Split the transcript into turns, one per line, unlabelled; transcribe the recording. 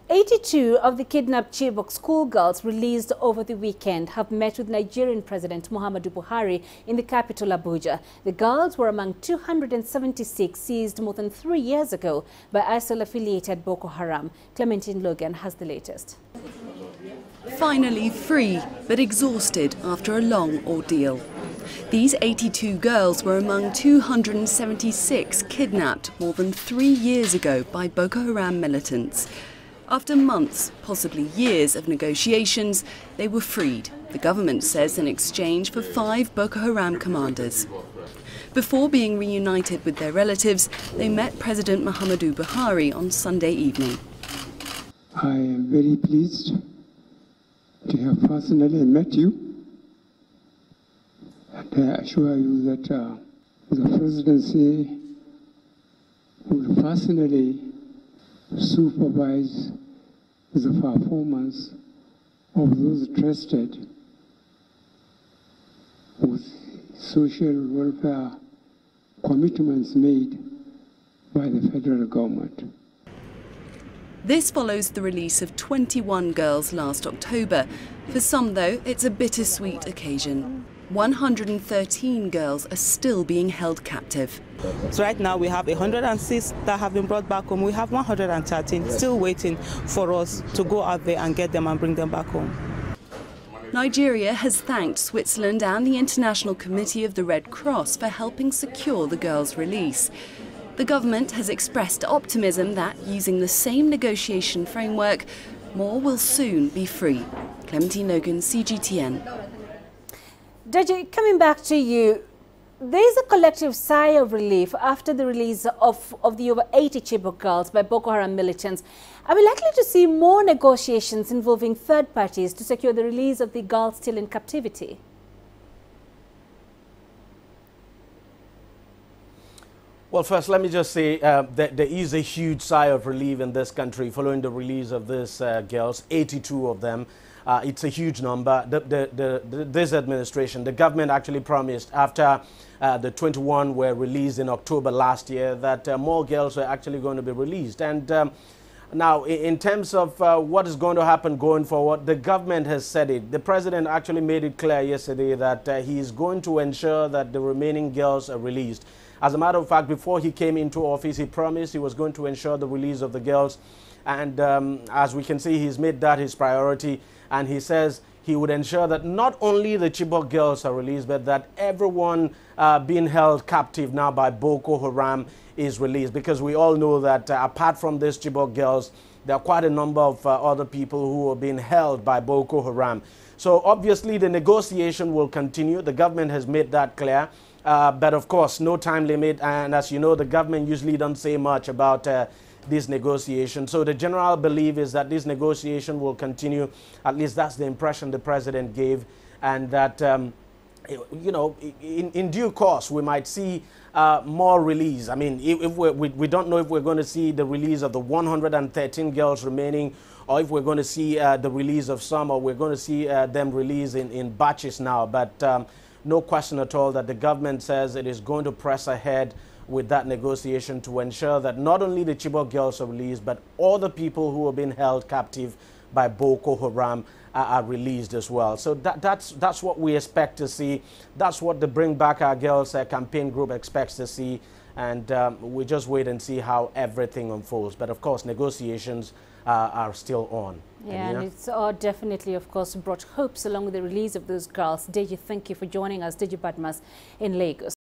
82 of the kidnapped Chibok schoolgirls released over the weekend have met with Nigerian President Muhammadu Buhari in the capital Abuja. The girls were among 276 seized more than 3 years ago by ISIL-affiliated Boko Haram. Clementine Logan has the latest.
Finally free, but exhausted after a long ordeal. These 82 girls were among 276 kidnapped more than 3 years ago by Boko Haram militants. After months, possibly years of negotiations, they were freed, the government says, in exchange for 5 Boko Haram commanders. Before being reunited with their relatives, they met President Muhammadu Buhari on Sunday evening.
I am very pleased to have personally met you, and I assure you that the presidency will personally supervise the performance of those trusted with social welfare commitments made by the federal government.
This follows the release of 21 girls last October. For some, though, it's a bittersweet occasion. 113 girls are still being held captive.
So right now we have 106 that have been brought back home. We have 113 still waiting for us to go out there and get them and bring them back home.
Nigeria has thanked Switzerland and the International Committee of the Red Cross for helping secure the girls' release. The government has expressed optimism that, using the same negotiation framework, more will soon be free. Clementine Logan, CGTN.
Deji, coming back to you, there is a collective sigh of relief after the release of the over 80 Chibok girls by Boko Haram militants. Are we likely to see more negotiations involving third parties to secure the release of the girls still in captivity?
Well, first, let me just say that there is a huge sigh of relief in this country following the release of these girls, 82 of them. It's a huge number. This administration, the government actually promised after the 21 were released in October last year that more girls were actually going to be released. And now, in terms of what is going to happen going forward, the government has said it. The president actually made it clear yesterday that he is going to ensure that the remaining girls are released. As a matter of fact, before he came into office, he promised he was going to ensure the release of the girls. And as we can see, he's made that his priority. And he says he would ensure that not only the Chibok girls are released, but that everyone being held captive now by Boko Haram is released. Because we all know that apart from these Chibok girls, there are quite a number of other people who are being held by Boko Haram. So obviously the negotiation will continue. The government has made that clear. But of course, no time limit. And as you know, the government usually don't say much about this negotiation. So the general belief is that this negotiation will continue. At least that's the impression the president gave. And that, you know, in due course, we might see more release. I mean, if we don't know if we're going to see the release of the 113 girls remaining, or if we're going to see the release of some, or we're going to see them released in batches now. But no question at all that the government says it is going to press ahead with that negotiation to ensure that not only the Chibok girls are released, but all the people who have been held captive by Boko Haram are released as well. So that's what we expect to see. That's what the Bring Back Our Girls campaign group expects to see. And we just wait and see how everything unfolds. But of course, negotiations are still on.
Yeah, and it's definitely, of course, brought hopes along with the release of those girls. Deji, thank you for joining us. Deji Badmas in Lagos.